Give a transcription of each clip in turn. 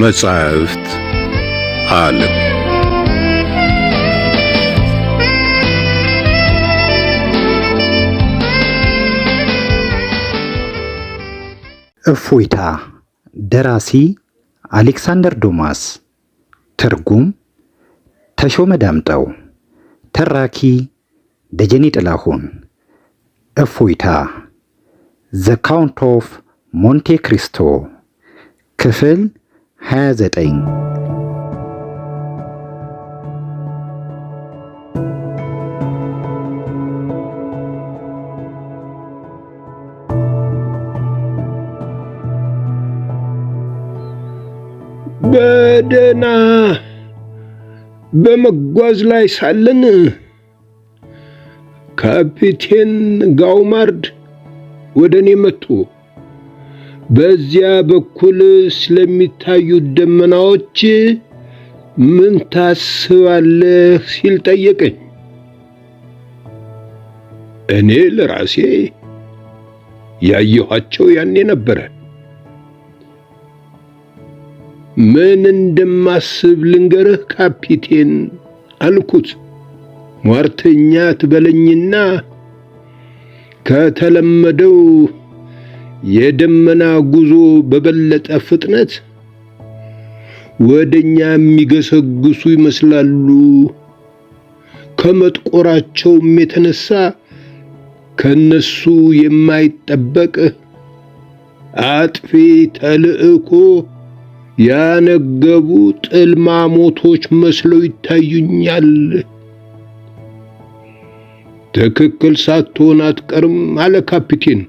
የመጻሕፍት ዓለም እፎይታ። ደራሲ አሌክሳንደር ዶማስ። ትርጉም ተሾመ ዳምጠው። ተራኪ ደጀኔ ጥላሁን። እፎይታ ዘ ካውንት ኦፍ ሞንቴ ክሪስቶ ክፍል 29። በደህና በመጓዝ ላይ ሳለን ካፒቴን ጋውማርድ ወደኔ መጡ። በዚያ በኩል ስለሚታዩት ደመናዎች ምን ታስባለህ ሲል ጠየቀኝ። እኔ ለራሴ ያየኋቸው ያኔ ነበረ። ምን እንደማስብ ልንገርህ ካፒቴን አልኩት። ሟርተኛ ትበለኝና ከተለመደው የደመና ጉዞ በበለጠ ፍጥነት ወደኛ የሚገሰግሱ ይመስላሉ። ከመጥቆራቸውም የተነሳ ከነሱ የማይጠበቅ አጥፊ ተልእኮ ያነገቡ ጥልማሞቶች መስለው ይታዩኛል። ትክክል ሳትሆን አትቀርም አለ ካፒቴን።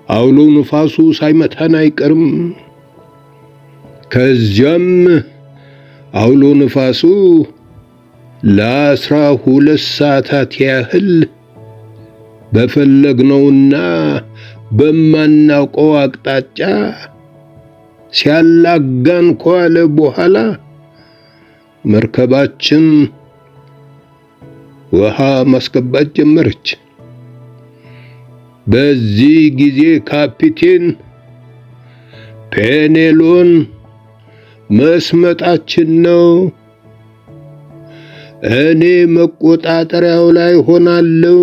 አውሎ ንፋሱ ሳይመታን አይቀርም። ከዚያም አውሎ ንፋሱ ለ12 ሰዓታት ያህል በፈለግነውና በማናውቀው አቅጣጫ ሲያላጋን ከዋለ በኋላ መርከባችን ውሃ ማስገባት ጀመረች። በዚህ ጊዜ ካፒቴን ፔኔሎን መስመጣችን ነው፣ እኔ መቆጣጠሪያው ላይ ሆናለሁ፣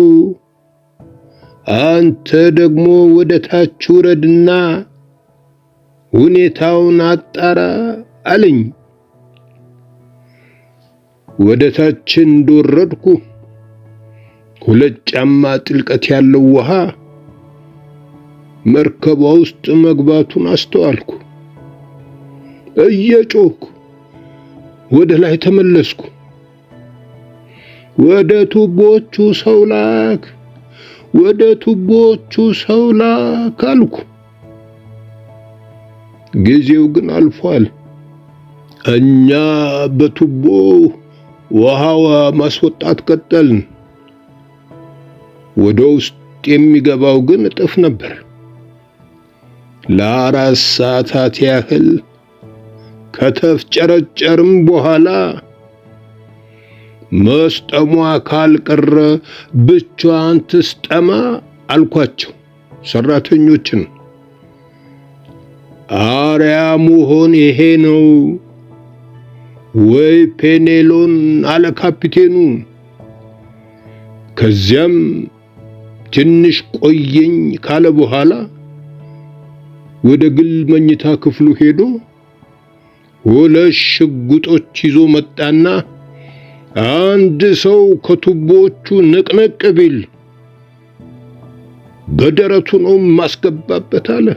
አንተ ደግሞ ወደ ታች ውረድና ሁኔታውን አጣራ አለኝ። ወደ ታች እንደወረድኩ 2 ጫማ ጥልቀት ያለው ውሃ መርከቧ ውስጥ መግባቱን አስተዋልኩ። እየጮህኩ ወደ ላይ ተመለስኩ። ወደ ቱቦቹ ሰው ላክ፣ ወደ ቱቦቹ ሰው ላክ አልኩ። ጊዜው ግን አልፏል። እኛ በቱቦ ውሃው ማስወጣት ቀጠልን። ወደ ውስጥ የሚገባው ግን እጥፍ ነበር። ለ4 ሰዓታት ያህል ከተፍጨረጨርም በኋላ መስጠሟ ካልቀረ ብቻዋን ትስጠማ አልኳቸው ሰራተኞችን። አርያ መሆን ይሄ ነው ወይ ፔኔሎን አለ ካፒቴኑ። ከዚያም ትንሽ ቆየኝ ካለ በኋላ ወደ ግል መኝታ ክፍሉ ሄዶ 2 ሽጉጦች ይዞ መጣና አንድ ሰው ከቱቦቹ ንቅንቅ ቢል በደረቱ ነው ማስገባበት አለ።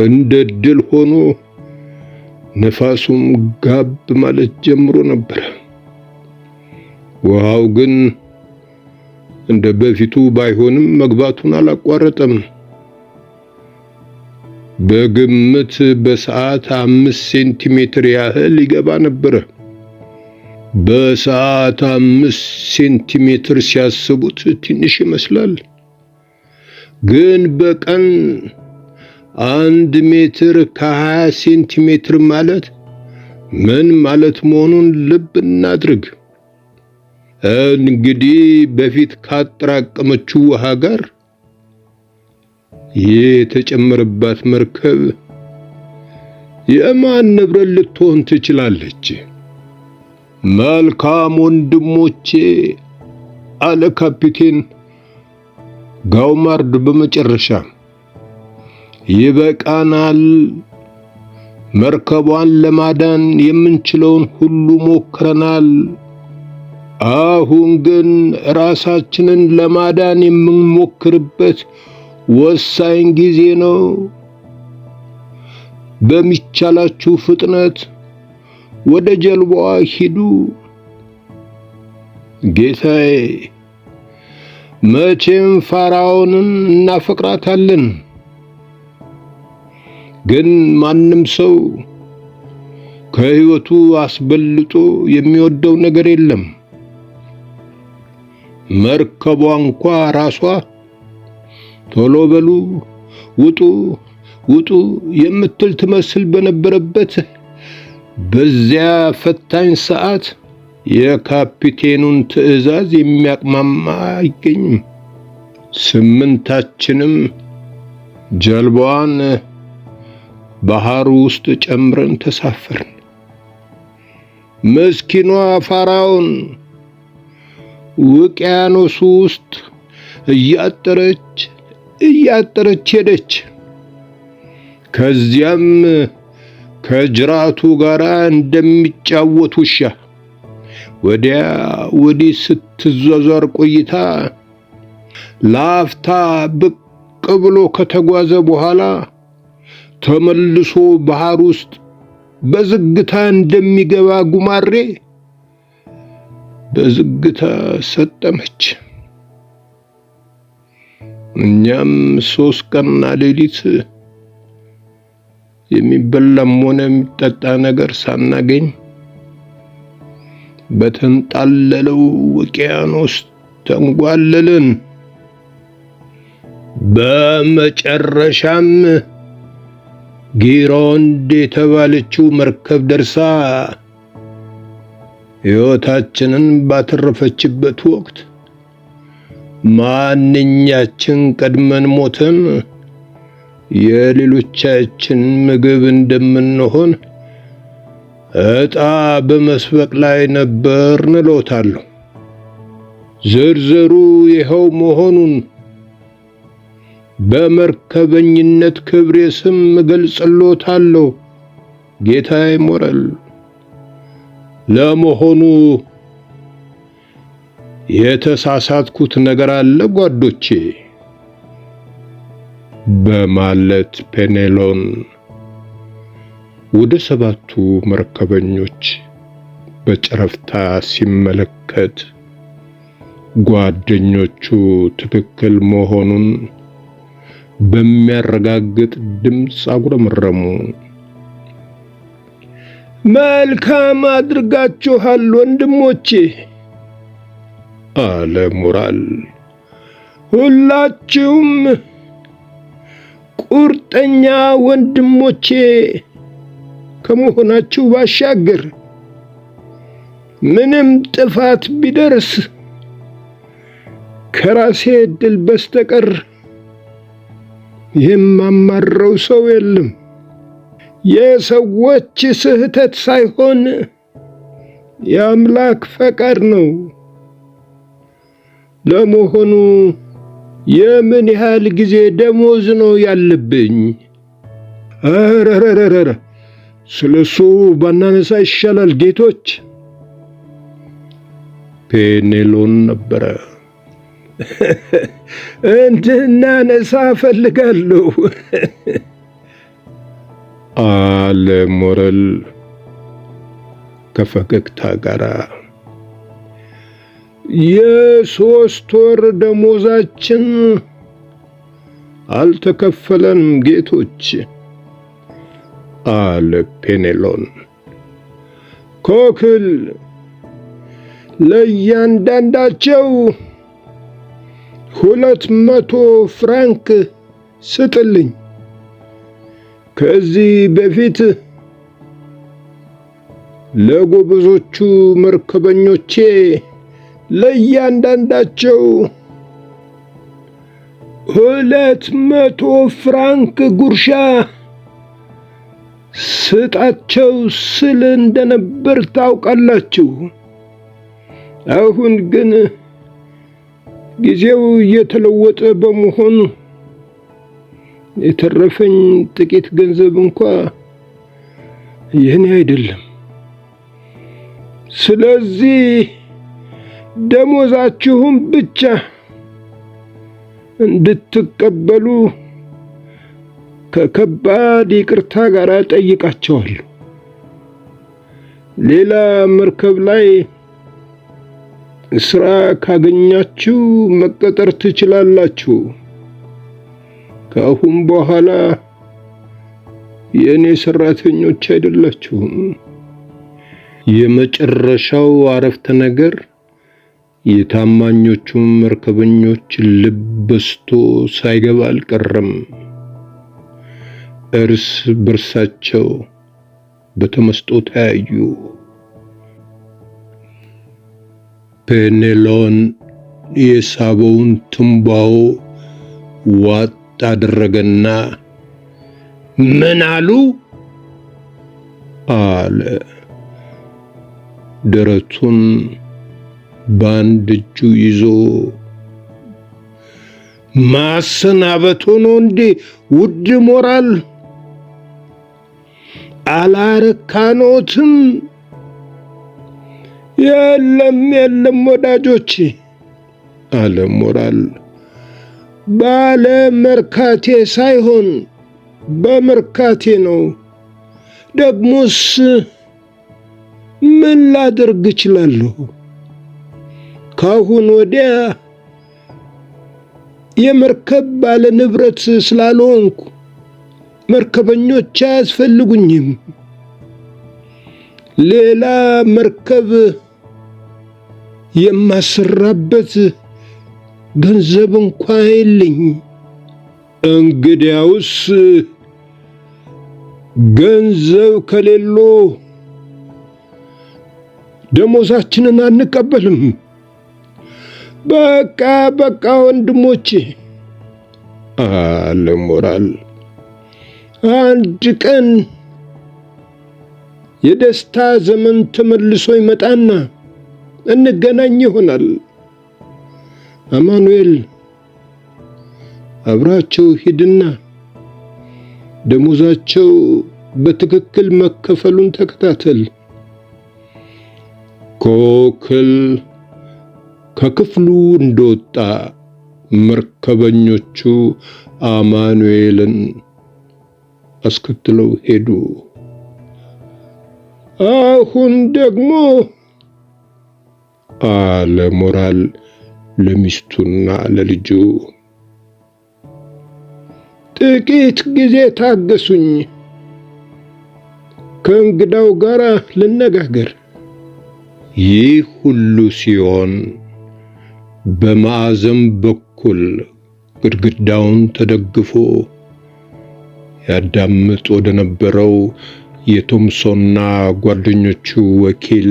እንደ ድል ሆኖ ነፋሱም ጋብ ማለት ጀምሮ ነበር። ውሃው ግን እንደ በፊቱ ባይሆንም መግባቱን አላቋረጠም። በግምት በሰዓት 5 ሴንቲሜትር ያህል ይገባ ነበር። በሰዓት 5 ሴንቲሜትር ሲያስቡት ትንሽ ይመስላል፣ ግን በቀን 1 ሜትር ከ20 ሴንቲሜትር ማለት ምን ማለት መሆኑን ልብ እናድርግ። እንግዲህ በፊት ካጠራቀመችው ውሃ ጋር የተጨመረባት መርከብ የማን ንብረት ልትሆን ትችላለች? መልካም ወንድሞቼ አለ ካፒቴን ጋውማርድ በመጨረሻ ይበቃናል። መርከቧን ለማዳን የምንችለውን ሁሉ ሞክረናል። አሁን ግን ራሳችንን ለማዳን የምንሞክርበት ወሳኝ ጊዜ ነው። በሚቻላችሁ ፍጥነት ወደ ጀልባዋ ሂዱ። ጌታዬ፣ መቼም ፋራኦንን እናፈቅራታለን፣ ግን ማንም ሰው ከሕይወቱ አስበልጦ የሚወደው ነገር የለም። መርከቧ እንኳ ራሷ ቶሎ በሉ ውጡ ውጡ የምትል ትመስል በነበረበት በዚያ ፈታኝ ሰዓት የካፒቴኑን ትዕዛዝ የሚያቅማማ አይገኝም። ስምንታችንም ጀልባዋን ባህሩ ውስጥ ጨምረን ተሳፈርን። ምስኪኗ ፋራኦን ውቅያኖሱ ውስጥ እያጠረች ሄደች። ከዚያም ከጅራቱ ጋር እንደሚጫወት ውሻ ወዲያ ወዲህ ስትዟዟር ቆይታ ላፍታ ብቅ ብሎ ከተጓዘ በኋላ ተመልሶ ባህር ውስጥ በዝግታ እንደሚገባ ጉማሬ በዝግታ ሰጠመች። እኛም 3 ቀንና ሌሊት የሚበላም ሆነ የሚጠጣ ነገር ሳናገኝ በተንጣለለው ውቅያኖስ ተንጓለልን። በመጨረሻም ጊሮንድ የተባለችው መርከብ ደርሳ ሕይወታችንን ባተረፈችበት ወቅት ማንኛችን ቀድመን ሞተን የሌሎቻችን ምግብ እንደምንሆን ዕጣ በመስበቅ ላይ ነበር እንሎታለሁ። ዝርዝሩ ይኸው መሆኑን በመርከበኝነት ክብሬ ስም እገልጽልዎታለሁ ጌታዬ ሞረል። ለመሆኑ የተሳሳትኩት ነገር አለ ጓዶቼ? በማለት ፔኔሎን ወደ 7ቱ መርከበኞች በጨረፍታ ሲመለከት ጓደኞቹ ትክክል መሆኑን በሚያረጋግጥ ድምፅ አጉረመረሙ። መልካም አድርጋችኋል ወንድሞቼ አለ ሞራል። ሁላችሁም ቁርጠኛ ወንድሞቼ ከመሆናችሁ ባሻገር ምንም ጥፋት ቢደርስ ከራሴ ዕድል በስተቀር የማማረው ሰው የለም። የሰዎች ስህተት ሳይሆን የአምላክ ፈቃድ ነው። ለመሆኑ የምን ያህል ጊዜ ደሞዝ ነው ያለብኝ? አረረረረ ስለሱ ባናነሳ ይሻላል ጌቶች። ፔኔሎን ነበረ። እንድናነሳ ፈልጋለሁ አለ ሞረል ከፈገግታ ጋር። የ3 ወር ደሞዛችን አልተከፈለንም ጌቶች አለ ፔኔሎን። ኮክል ለእያንዳንዳቸው 200 ፍራንክ ስጥልኝ። ከዚህ በፊት ለጎበዞቹ መርከበኞቼ ለእያንዳንዳቸው 200 ፍራንክ ጉርሻ ስጣቸው ስል እንደነበር ታውቃላችሁ። አሁን ግን ጊዜው እየተለወጠ በመሆኑ የተረፈኝ ጥቂት ገንዘብ እንኳ የኔ አይደለም። ስለዚህ ደሞዛችሁን ብቻ እንድትቀበሉ ከከባድ ይቅርታ ጋር ጠይቃቸዋለሁ። ሌላ መርከብ ላይ ስራ ካገኛችሁ መቀጠር ትችላላችሁ። ከአሁን በኋላ የኔ ሰራተኞች አይደላችሁም። የመጨረሻው አረፍተ ነገር የታማኞቹን መርከበኞች ልብ በስቶ ሳይገባ አልቀረም። እርስ በርሳቸው በተመስጦ ተያዩ። ፔኔሎን የሳበውን ትንባሆ ዋጥ አደረገና ምን አሉ አለ። ደረቱን በአንድ እጁ ይዞ ማሰናበት ሆኖ እንዴ ውድ ሞራል አላረካኖትም? የለም ወዳጆቼ አለ ሞራል። ባለ መርካቴ ሳይሆን በመርካቴ ነው። ደግሞስ ምን ላደርግ እችላለሁ? ካሁን ወዲያ የመርከብ ባለ ንብረት ስላልሆንኩ መርከበኞች አያስፈልጉኝም። ሌላ መርከብ የማሰራበት ገንዘብ እንኳን የለኝ። እንግዲያውስ ገንዘብ ከሌሎ ደሞዛችንን አንቀበልም። በቃ ወንድሞቼ አለ ሞራል። አንድ ቀን የደስታ ዘመን ተመልሶ ይመጣና እንገናኝ ይሆናል። አማኑኤል አብራቸው ሂድና ደሞዛቸው በትክክል መከፈሉን ተከታተል። ኮክል ከክፍሉ እንደወጣ መርከበኞቹ አማኑኤልን አስከትለው ሄዱ። አሁን ደግሞ አለ ሞራል ለሚስቱና ለልጁ፣ ጥቂት ጊዜ ታገሱኝ፣ ከእንግዳው ጋር ልነጋገር። ይህ ሁሉ ሲሆን በማዕዘን በኩል ግድግዳውን ተደግፎ ያዳምጥ ወደ ነበረው የቶምሶንና ጓደኞቹ ወኪል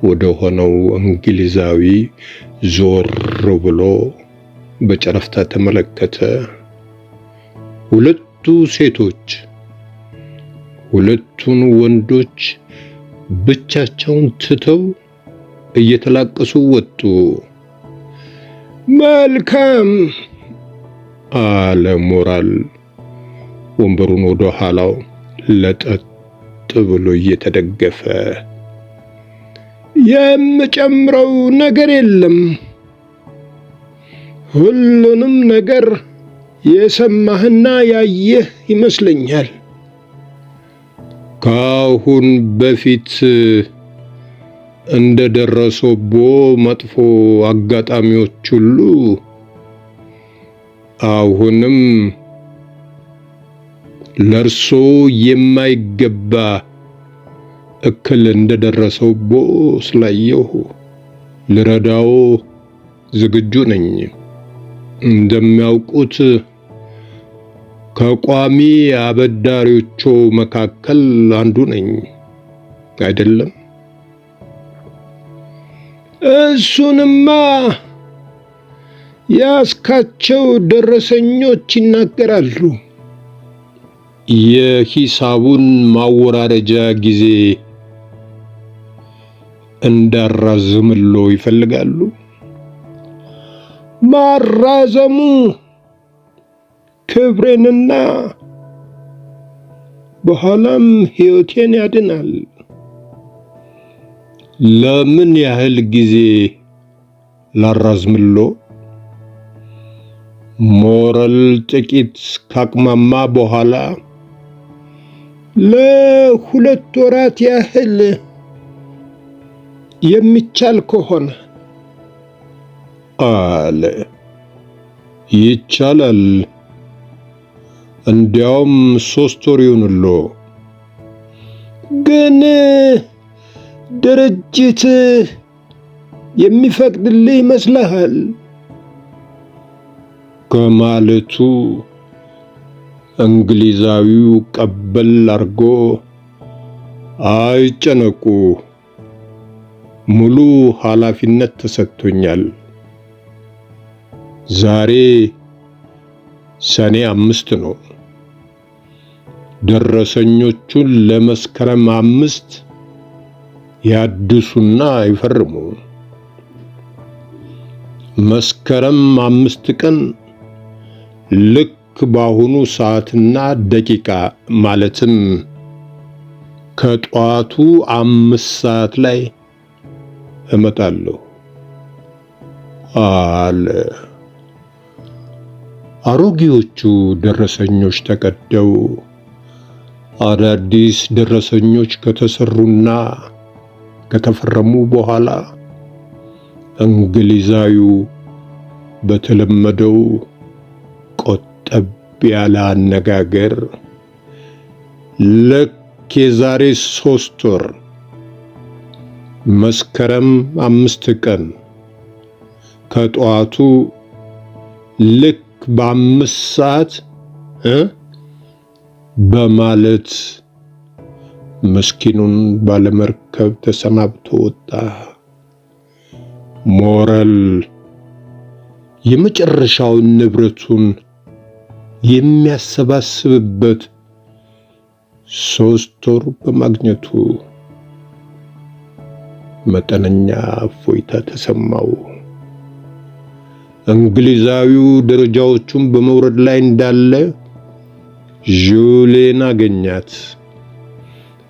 ወደ ሆነው እንግሊዛዊ ዞር ብሎ በጨረፍታ ተመለከተ። ሁለቱ ሴቶች ሁለቱን ወንዶች ብቻቸውን ትተው እየተላቀሱ ወጡ። መልካም አለ ሞራል ወንበሩን ወደ ኋላው ለጠጥ ብሎ እየተደገፈ። የምጨምረው ነገር የለም። ሁሉንም ነገር የሰማህና ያየህ ይመስለኛል። ካሁን በፊት እንደደረሰቦ መጥፎ አጋጣሚዎች ሁሉ አሁንም ለርሶ የማይገባ እክል እንደደረሰቦ ስላየሁ ልረዳው ዝግጁ ነኝ። እንደሚያውቁት ከቋሚ አበዳሪዎቹ መካከል አንዱ ነኝ አይደለም? እሱንማ ያስካቸው ደረሰኞች ይናገራሉ። የሂሳቡን ማወራረጃ ጊዜ እንዳራዝምሎ ይፈልጋሉ። ማራዘሙ ክብሬንና በኋላም ሕይወቴን ያድናል። ለምን ያህል ጊዜ ላራዝምሎ? ሞረል ጥቂት ካቅማማ በኋላ ለ2 ወራት ያህል የሚቻል ከሆነ አለ። ይቻላል። እንዲያውም 3 ወር ይሁንሎ። ግን ድርጅት የሚፈቅድልህ ይመስልሃል? ከማለቱ እንግሊዛዊው ቀበል አርጎ አይጨነቁ፣ ሙሉ ኃላፊነት ተሰጥቶኛል። ዛሬ ሰኔ 5 ነው። ደረሰኞቹን ለመስከረም 5 ያድሱና ይፈርሙ። መስከረም 5 ቀን ልክ በአሁኑ ሰዓትና ደቂቃ ማለትም ከጧቱ 5 ሰዓት ላይ እመጣለሁ አለ። አሮጌዎቹ ደረሰኞች ተቀደው አዳዲስ ደረሰኞች ከተሰሩና ከተፈረሙ በኋላ እንግሊዛዊው በተለመደው ቆጠብ ያለ አነጋገር ልክ የዛሬ 3 ወር መስከረም 5 ቀን ከጧቱ ልክ በ5 ሰዓት በማለት ምስኪኑን ባለመርከብ ተሰናብቶ ወጣ። ሞረል የመጨረሻውን ንብረቱን የሚያሰባስብበት 3 ወር በማግኘቱ መጠነኛ እፎይታ ተሰማው። እንግሊዛዊው ደረጃዎቹን በመውረድ ላይ እንዳለ ጁሊን አገኛት።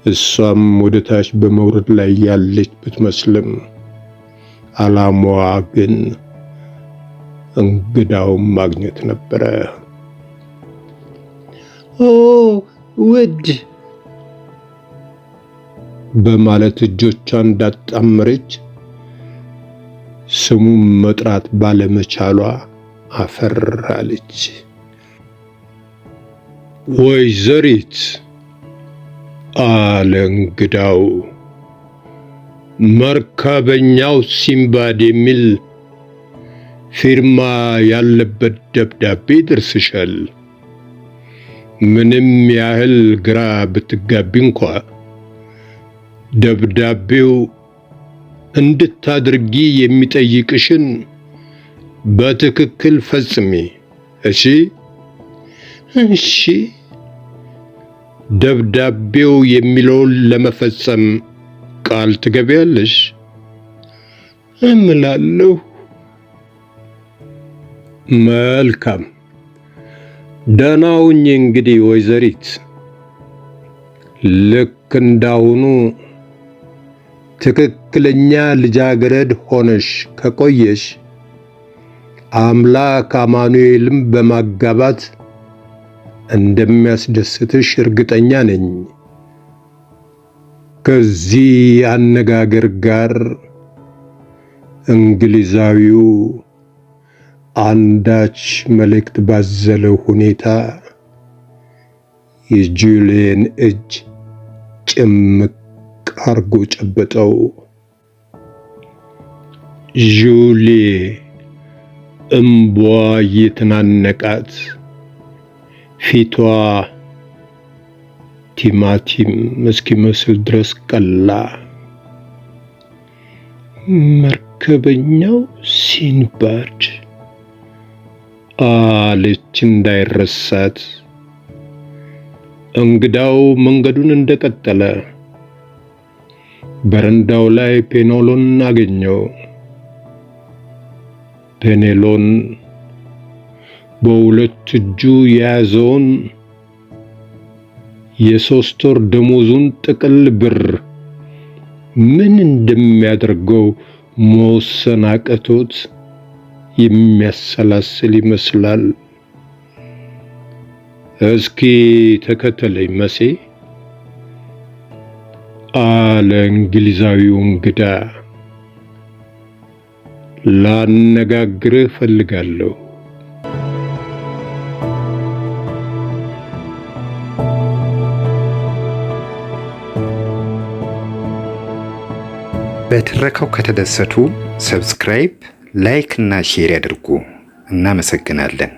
እሷም ወደ ታች በመውረድ ላይ ያለች ብትመስልም ዓላማዋ ግን እንግዳውን ማግኘት ነበረ። ኦ ውድ በማለት እጆቿን እንዳጣመረች ስሙን መጥራት ባለመቻሏ አፈራለች። ወይዘሪት አለ እንግዳው፣ መርከበኛው ሲምባድ የሚል ፊርማ ያለበት ደብዳቤ ደርስሻል። ምንም ያህል ግራ ብትጋቢ እንኳ ደብዳቤው እንድታድርጊ የሚጠይቅሽን በትክክል ፈጽሚ። እሺ እሺ። ደብዳቤው የሚለውን ለመፈጸም ቃል ትገቢያለሽ? እምላለሁ። መልካም። ደህና ሁኚ እንግዲህ ወይዘሪት። ልክ እንዳሁኑ ትክክለኛ ልጃገረድ ሆነሽ ከቆየሽ አምላክ አማኑኤልም በማጋባት እንደሚያስደስትሽ እርግጠኛ ነኝ። ከዚህ አነጋገር ጋር እንግሊዛዊው አንዳች መልእክት ባዘለ ሁኔታ የጁሊየን እጅ ጭምቅ አርጎ ጨበጠው። ጁሊ እምቧ የተናነቃት፣ ፊቷ ቲማቲም እስኪመስል ድረስ ቀላ። መርከበኛው ሲንባድ አለች እንዳይረሳት። እንግዳው መንገዱን እንደቀጠለ በረንዳው ላይ ፔኔሎን አገኘው። ፔኔሎን በሁለት እጁ የያዘውን የ3 ወር ደሞዙን ጥቅል ብር ምን እንደሚያደርገው መወሰን አቅቶት የሚያሰላስል ይመስላል። እስኪ ተከተለኝ መሴ አለ እንግሊዛዊው እንግዳ። ላነጋግርህ ፈልጋለሁ። በትረካው ከተደሰቱ ሰብስክራይብ፣ ላይክ እና ሼር ያድርጉ። እናመሰግናለን።